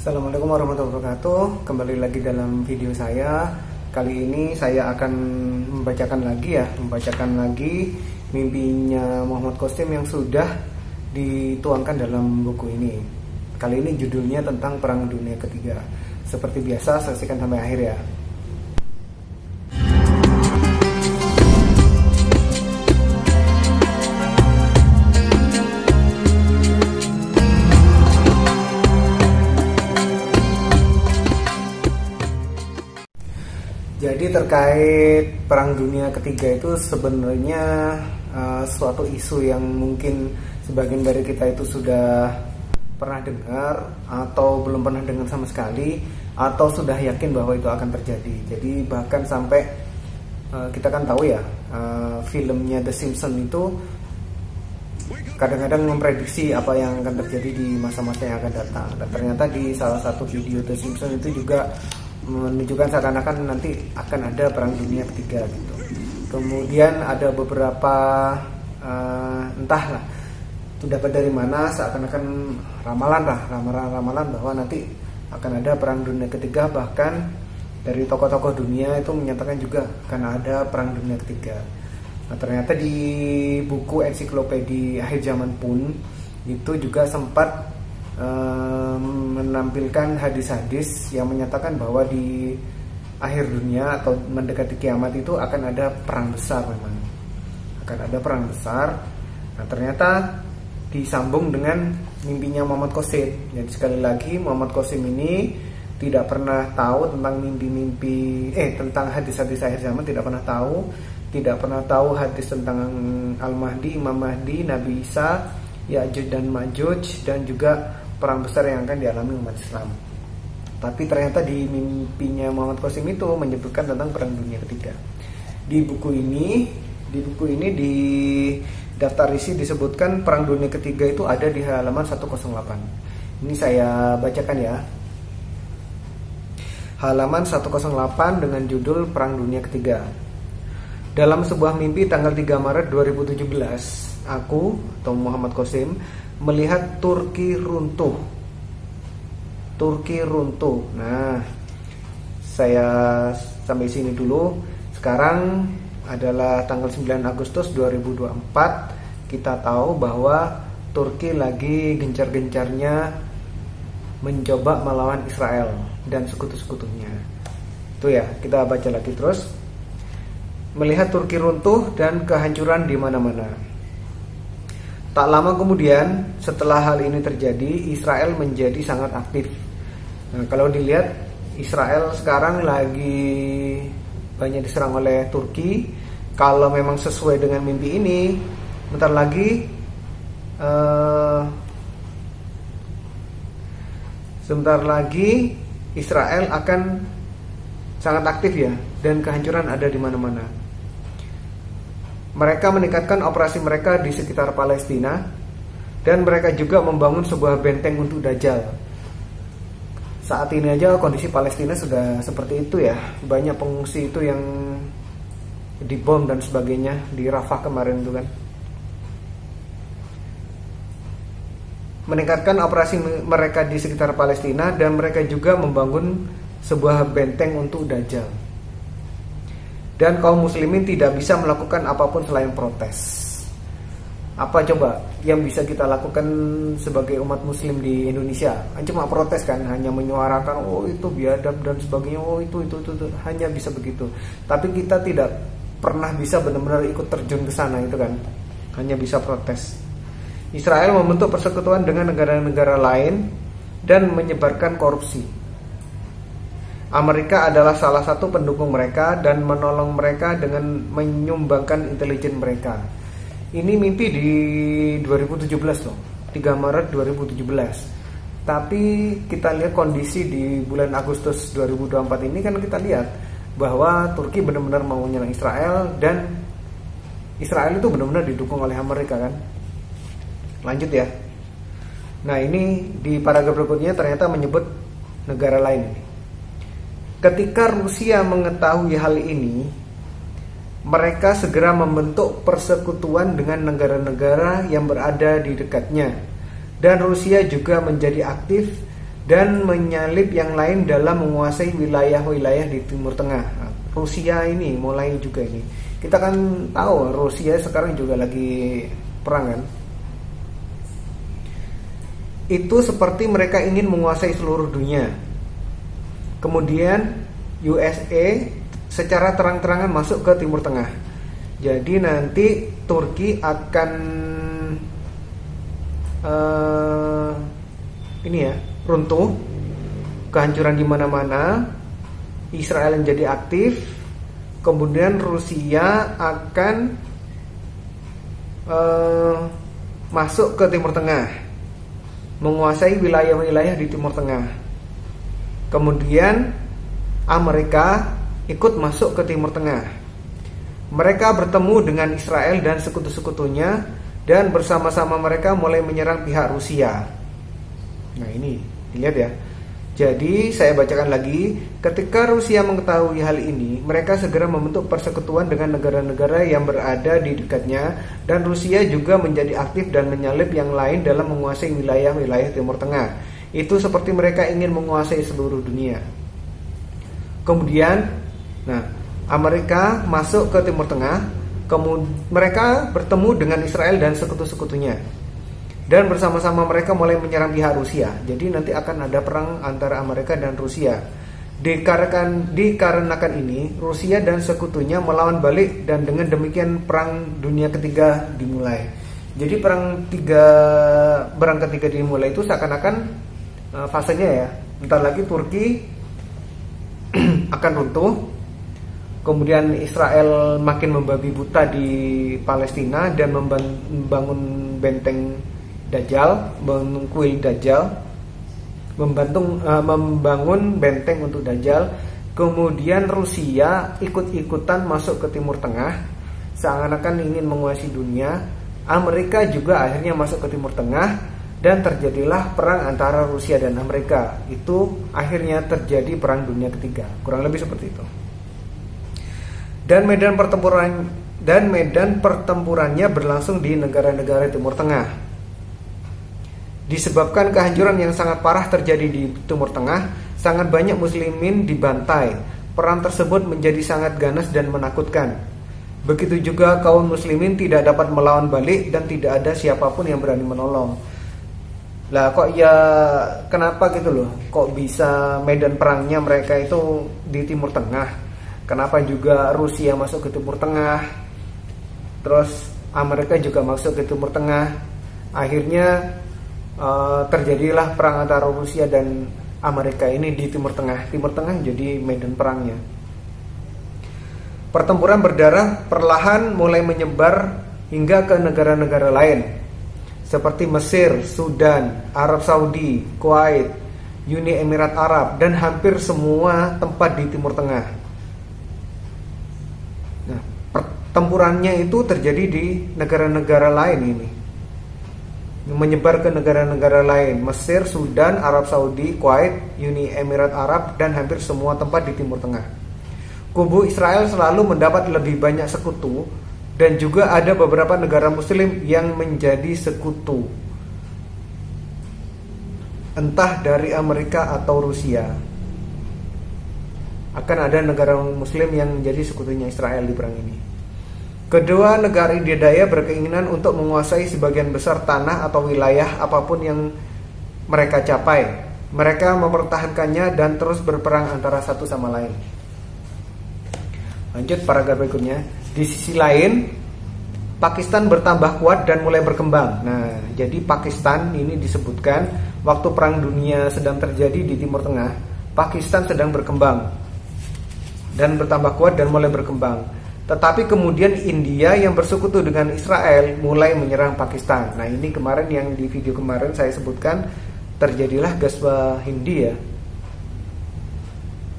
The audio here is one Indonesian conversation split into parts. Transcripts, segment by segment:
Assalamualaikum warahmatullahi wabarakatuh. Kembali lagi dalam video saya. Kali ini saya akan membacakan lagi mimpinya Muhammad Qasim yang sudah dituangkan dalam buku ini. Kali ini judulnya tentang Perang Dunia Ketiga. Seperti biasa, saksikan sampai akhir ya. Jadi terkait Perang Dunia Ketiga itu sebenarnya suatu isu yang mungkin sebagian dari kita itu sudah pernah dengar atau belum pernah dengar sama sekali, atau sudah yakin bahwa itu akan terjadi. Jadi bahkan sampai kita kan tahu ya, filmnya The Simpsons itu kadang-kadang memprediksi apa yang akan terjadi di masa-masa yang akan datang. Dan ternyata di salah satu video The Simpsons itu juga menunjukkan seakan-akan nanti akan ada Perang Dunia Ketiga gitu. Kemudian ada beberapa entahlah itu dapat dari mana, seakan-akan ramalan bahwa nanti akan ada Perang Dunia Ketiga. Bahkan dari tokoh-tokoh dunia itu menyatakan juga akan ada Perang Dunia Ketiga. Nah, ternyata di buku ensiklopedia akhir zaman pun itu juga sempat menampilkan hadis-hadis yang menyatakan bahwa di akhir dunia atau mendekati kiamat itu akan ada perang besar. Memang akan ada perang besar. Nah, ternyata disambung dengan mimpinya Muhammad Qasim. Jadi sekali lagi, Muhammad Qasim ini tidak pernah tahu tentang tentang hadis-hadis akhir zaman, tidak pernah tahu hadis tentang Al-Mahdi, Imam Mahdi, Nabi Isa, Ya'juj dan Ma'juj, dan juga perang besar yang akan dialami umat Islam. Tapi ternyata di mimpinya Muhammad Qasim itu menyebutkan tentang Perang Dunia Ketiga. Di buku ini di daftar isi disebutkan Perang Dunia Ketiga itu ada di halaman 108. Ini saya bacakan ya. Halaman 108 dengan judul Perang Dunia Ketiga. Dalam sebuah mimpi tanggal 3 Maret 2017, aku atau Muhammad Qasim melihat Turki runtuh. Nah, saya sampai sini dulu. Sekarang adalah tanggal 9 Agustus 2024. Kita tahu bahwa Turki lagi gencar-gencarnya mencoba melawan Israel dan sekutu-sekutunya. Itu ya, kita baca lagi terus. Melihat Turki runtuh dan kehancuran di mana-mana. Tak lama kemudian, setelah hal ini terjadi, Israel menjadi sangat aktif. Nah, kalau dilihat, Israel sekarang lagi banyak diserang oleh Turki. Kalau memang sesuai dengan mimpi ini, bentar lagi Israel akan sangat aktif ya, dan kehancuran ada di mana-mana. Mereka meningkatkan operasi mereka di sekitar Palestina, dan mereka juga membangun sebuah benteng untuk Dajjal. Saat ini aja kondisi Palestina sudah seperti itu ya. Banyak pengungsi itu yang dibom dan sebagainya di Rafah kemarin itu kan. Meningkatkan operasi mereka di sekitar Palestina, dan mereka juga membangun sebuah benteng untuk Dajjal. Dan kaum muslimin tidak bisa melakukan apapun selain protes. Apa coba yang bisa kita lakukan sebagai umat muslim di Indonesia? Cuma protes kan, hanya menyuarakan oh itu biadab dan sebagainya, oh itu hanya bisa begitu. Tapi kita tidak pernah bisa benar-benar ikut terjun ke sana itu kan. Hanya bisa protes. Israel membentuk persekutuan dengan negara-negara lain dan menyebarkan korupsi. Amerika adalah salah satu pendukung mereka dan menolong mereka dengan menyumbangkan intelijen mereka. Ini mimpi di 2017 loh, 3 Maret 2017. Tapi kita lihat kondisi di bulan Agustus 2024 ini kan kita lihat bahwa Turki benar-benar mau menyerang Israel, dan Israel itu benar-benar didukung oleh Amerika kan. Lanjut ya. Nah, ini di paragraf berikutnya ternyata menyebut negara lain ini. Ketika Rusia mengetahui hal ini, mereka segera membentuk persekutuan dengan negara-negara yang berada di dekatnya. Dan Rusia juga menjadi aktif dan menyalip yang lain dalam menguasai wilayah-wilayah di Timur Tengah. Nah, Rusia ini mulai juga ini. Kita kan tahu Rusia sekarang juga lagi perang kan. Itu seperti mereka ingin menguasai seluruh dunia. Kemudian USA secara terang-terangan masuk ke Timur Tengah. Jadi nanti Turki akan runtuh, kehancuran di mana-mana, Israel menjadi aktif, kemudian Rusia akan masuk ke Timur Tengah, menguasai wilayah-wilayah di Timur Tengah. Kemudian Amerika ikut masuk ke Timur Tengah. Mereka bertemu dengan Israel dan sekutu-sekutunya, dan bersama-sama mereka mulai menyerang pihak Rusia. Nah ini, dilihat ya. Jadi saya bacakan lagi. Ketika Rusia mengetahui hal ini, mereka segera membentuk persekutuan dengan negara-negara yang berada di dekatnya, dan Rusia juga menjadi aktif dan menyalip yang lain dalam menguasai wilayah-wilayah Timur Tengah. Itu seperti mereka ingin menguasai seluruh dunia. Kemudian, Amerika masuk ke Timur Tengah. Mereka bertemu dengan Israel dan sekutu-sekutunya, dan bersama-sama mereka mulai menyerang pihak Rusia. Jadi nanti akan ada perang antara Amerika dan Rusia. Dikarenakan ini, Rusia dan sekutunya melawan balik, dan dengan demikian perang dunia ketiga dimulai. Jadi perang ketiga dimulai itu seakan-akan fasenya ya. Bentar lagi Turki akan runtuh. Kemudian Israel makin membabi buta di Palestina dan membangun benteng Dajjal, membangun kuil Dajjal, membangun benteng untuk Dajjal. Kemudian Rusia ikut-ikutan masuk ke Timur Tengah, seakan-akan ingin menguasai dunia. Amerika juga akhirnya masuk ke Timur Tengah, dan terjadilah perang antara Rusia dan Amerika. Itu akhirnya terjadi perang dunia ketiga, kurang lebih seperti itu. Dan medan pertempurannya berlangsung di negara-negara Timur Tengah. Disebabkan kehancuran yang sangat parah terjadi di Timur Tengah, sangat banyak muslimin dibantai. Perang tersebut menjadi sangat ganas dan menakutkan. Begitu juga kaum muslimin tidak dapat melawan balik, dan tidak ada siapapun yang berani menolong. Lah kok ya, kenapa gitu loh? Kok bisa medan perangnya mereka itu di Timur Tengah? Kenapa juga Rusia masuk ke Timur Tengah? Terus Amerika juga masuk ke Timur Tengah. Akhirnya terjadilah perang antara Rusia dan Amerika ini di Timur Tengah. Timur Tengah jadi medan perangnya. Pertempuran berdarah perlahan mulai menyebar hingga ke negara-negara lain, seperti Mesir, Sudan, Arab Saudi, Kuwait, Uni Emirat Arab, dan hampir semua tempat di Timur Tengah. Nah, pertempurannya itu terjadi di negara-negara lain ini, menyebar ke negara-negara lain: Mesir, Sudan, Arab Saudi, Kuwait, Uni Emirat Arab, dan hampir semua tempat di Timur Tengah. Kubu Israel selalu mendapat lebih banyak sekutu, dan juga ada beberapa negara muslim yang menjadi sekutu, entah dari Amerika atau Rusia. Akan ada negara muslim yang menjadi sekutunya Israel di perang ini. Kedua negara adidaya berkeinginan untuk menguasai sebagian besar tanah atau wilayah apapun yang mereka capai. Mereka mempertahankannya dan terus berperang antara satu sama lain. Lanjut paragraf berikutnya. Di sisi lain, Pakistan bertambah kuat dan mulai berkembang. Nah, jadi Pakistan ini disebutkan waktu perang dunia sedang terjadi di Timur Tengah, Pakistan sedang berkembang dan bertambah kuat dan mulai berkembang. Tetapi kemudian India yang bersekutu dengan Israel mulai menyerang Pakistan. Nah, ini kemarin yang di video kemarin saya sebutkan, terjadilah Ghazwa Hindi ya.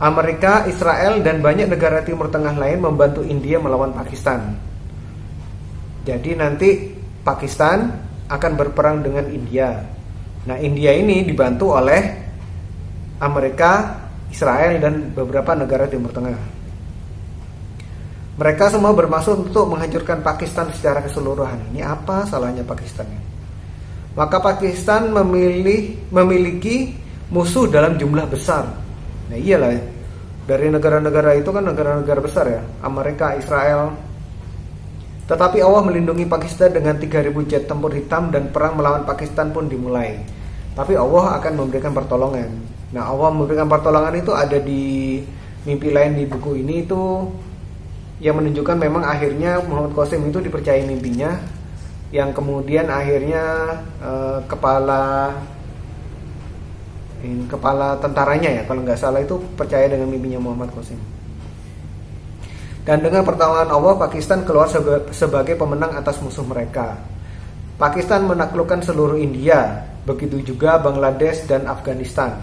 Amerika, Israel, dan banyak negara Timur Tengah lain membantu India melawan Pakistan. Jadi nanti Pakistan akan berperang dengan India. Nah, India ini dibantu oleh Amerika, Israel, dan beberapa negara Timur Tengah. Mereka semua bermaksud untuk menghancurkan Pakistan secara keseluruhan. Ini apa salahnya Pakistan? Maka Pakistan memiliki musuh dalam jumlah besar. Nah iyalah, dari negara-negara itu kan negara-negara besar ya, Amerika, Israel. Tetapi Allah melindungi Pakistan dengan 3.000 jet tempur hitam dan perang melawan Pakistan pun dimulai. Tapi Allah akan memberikan pertolongan. Nah Allah memberikan pertolongan itu ada di mimpi lain di buku ini, itu yang menunjukkan memang akhirnya Muhammad Qasim itu dipercayai mimpinya, yang kemudian akhirnya kepala tentaranya ya kalau nggak salah itu percaya dengan mimpinya Muhammad Qasim. Dan dengan pertolongan Allah, Pakistan keluar sebagai pemenang atas musuh mereka. Pakistan menaklukkan seluruh India, begitu juga Bangladesh dan Afghanistan.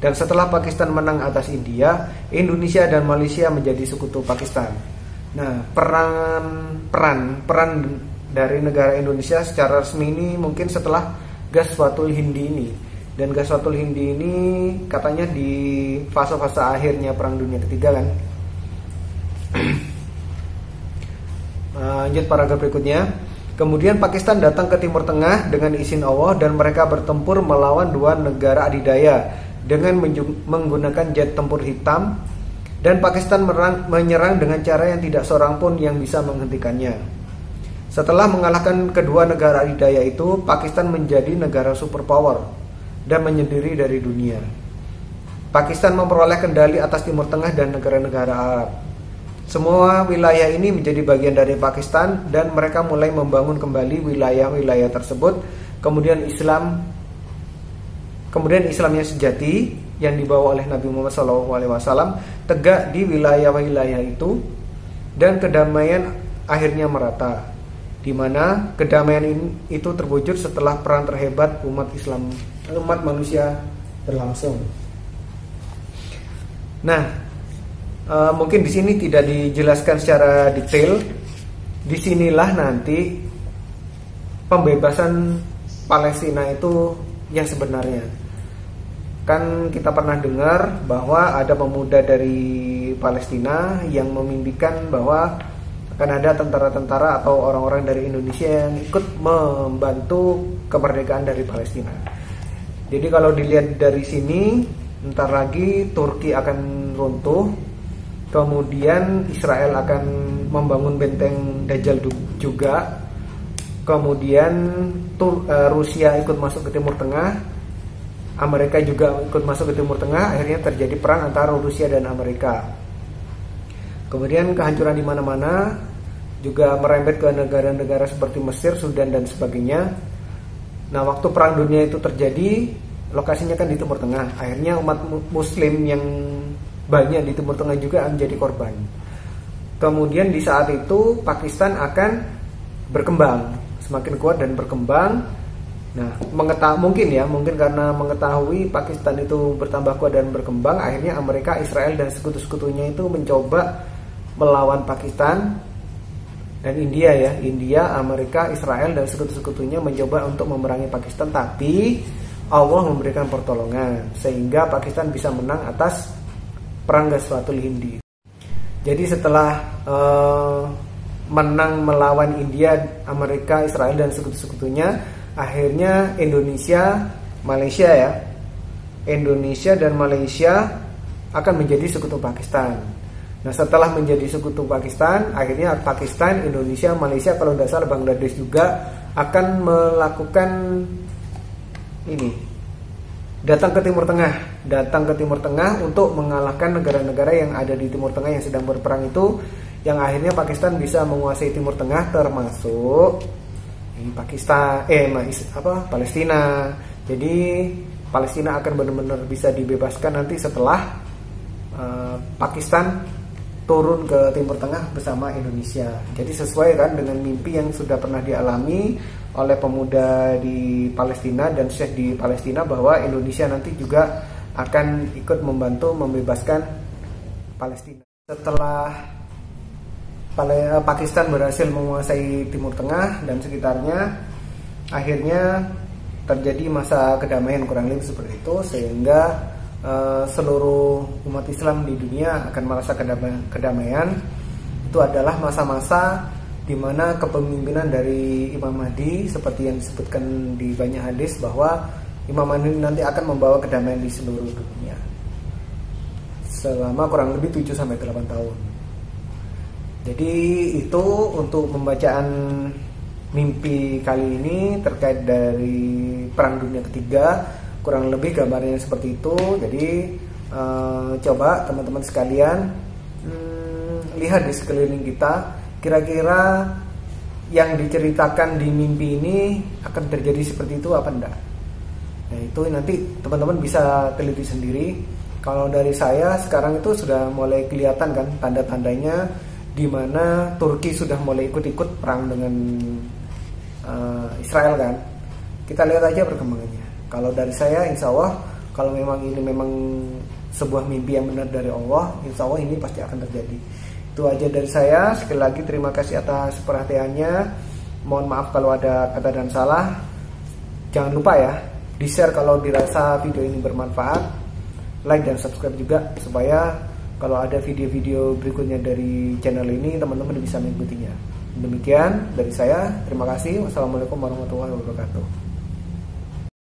Dan setelah Pakistan menang atas India, Indonesia dan Malaysia menjadi sekutu Pakistan. Nah, peran dari negara Indonesia secara resmi ini mungkin setelah Ghazwatul Hindi ini. Dan Ghazwatul Hindi ini katanya di fase-fase akhirnya Perang Dunia Ketiga kan. Lanjut paragraf berikutnya. Kemudian Pakistan datang ke Timur Tengah dengan izin Allah dan mereka bertempur melawan dua negara adidaya dengan menggunakan jet tempur hitam, dan Pakistan menyerang dengan cara yang tidak seorang pun yang bisa menghentikannya. Setelah mengalahkan kedua negara adidaya itu, Pakistan menjadi negara superpower dan menyendiri dari dunia. Pakistan memperoleh kendali atas Timur Tengah dan negara-negara Arab. Semua wilayah ini menjadi bagian dari Pakistan dan mereka mulai membangun kembali wilayah-wilayah tersebut. Kemudian Islamnya sejati yang dibawa oleh Nabi Muhammad SAW tegak di wilayah-wilayah itu, dan kedamaian akhirnya merata, di mana kedamaian itu terwujud setelah perang terhebat umat manusia berlangsung. Nah, mungkin di sini tidak dijelaskan secara detail. Disinilah nanti pembebasan Palestina itu yang sebenarnya. Kan kita pernah dengar bahwa ada pemuda dari Palestina yang memimpikan bahwa akan ada tentara-tentara atau orang-orang dari Indonesia yang ikut membantu kemerdekaan dari Palestina. Jadi kalau dilihat dari sini, ntar lagi Turki akan runtuh, kemudian Israel akan membangun benteng Dajjal juga, kemudian Rusia ikut masuk ke Timur Tengah, Amerika juga ikut masuk ke Timur Tengah, akhirnya terjadi perang antara Rusia dan Amerika. Kemudian kehancuran di mana-mana, juga merembet ke negara-negara seperti Mesir, Sudan dan sebagainya. Nah, waktu perang dunia itu terjadi, lokasinya kan di Timur Tengah. Akhirnya umat Muslim yang banyak di Timur Tengah juga menjadi korban. Kemudian di saat itu Pakistan akan berkembang, semakin kuat dan berkembang. Nah, mungkin karena mengetahui Pakistan itu bertambah kuat dan berkembang, akhirnya Amerika, Israel dan sekutu-sekutunya itu mencoba melawan Pakistan dan India, Amerika, Israel dan sekutu-sekutunya mencoba untuk memerangi Pakistan, tapi Allah memberikan pertolongan sehingga Pakistan bisa menang atas perang Ghazwatul Hindi. Jadi setelah menang melawan India, Amerika, Israel dan sekutu-sekutunya, akhirnya Indonesia dan Malaysia akan menjadi sekutu Pakistan. Nah, setelah menjadi sekutu Pakistan, akhirnya Pakistan, Indonesia, Malaysia, kalau tidak salah Bangladesh juga akan melakukan datang ke Timur Tengah untuk mengalahkan negara-negara yang ada di Timur Tengah yang sedang berperang itu, yang akhirnya Pakistan bisa menguasai Timur Tengah termasuk Palestina. Jadi Palestina akan benar-benar bisa dibebaskan nanti setelah Pakistan turun ke Timur Tengah bersama Indonesia. Jadi sesuai kan dengan mimpi yang sudah pernah dialami oleh pemuda di Palestina dan Syekh di Palestina, bahwa Indonesia nanti juga akan ikut membantu membebaskan Palestina. Setelah Pakistan berhasil menguasai Timur Tengah dan sekitarnya, akhirnya terjadi masa kedamaian, kurang lebih seperti itu, sehingga seluruh umat Islam di dunia akan merasa kedamaian. Itu adalah masa-masa di mana kepemimpinan dari Imam Mahdi, seperti yang disebutkan di banyak hadis, bahwa imaman ini nanti akan membawa kedamaian di seluruh dunia selama kurang lebih 7-8 tahun. Jadi itu untuk pembacaan mimpi kali ini terkait dari Perang Dunia Ketiga, kurang lebih gambarnya seperti itu. Jadi coba teman-teman sekalian lihat di sekeliling kita, kira-kira yang diceritakan di mimpi ini akan terjadi seperti itu apa enggak. Nah itu nanti teman-teman bisa teliti sendiri. Kalau dari saya sekarang itu sudah mulai kelihatan kan tanda-tandanya, di mana Turki sudah mulai ikut-ikut perang dengan Israel kan. Kita lihat aja perkembangannya. Kalau dari saya, insya Allah kalau memang ini memang sebuah mimpi yang benar dari Allah, insya Allah ini pasti akan terjadi. Itu aja dari saya. Sekali lagi terima kasih atas perhatiannya. Mohon maaf kalau ada kata dan salah. Jangan lupa ya, di-share kalau dirasa video ini bermanfaat, like dan subscribe juga supaya kalau ada video-video berikutnya dari channel ini teman-teman bisa mengikutinya. Demikian dari saya, terima kasih. Wassalamualaikum warahmatullahi wabarakatuh.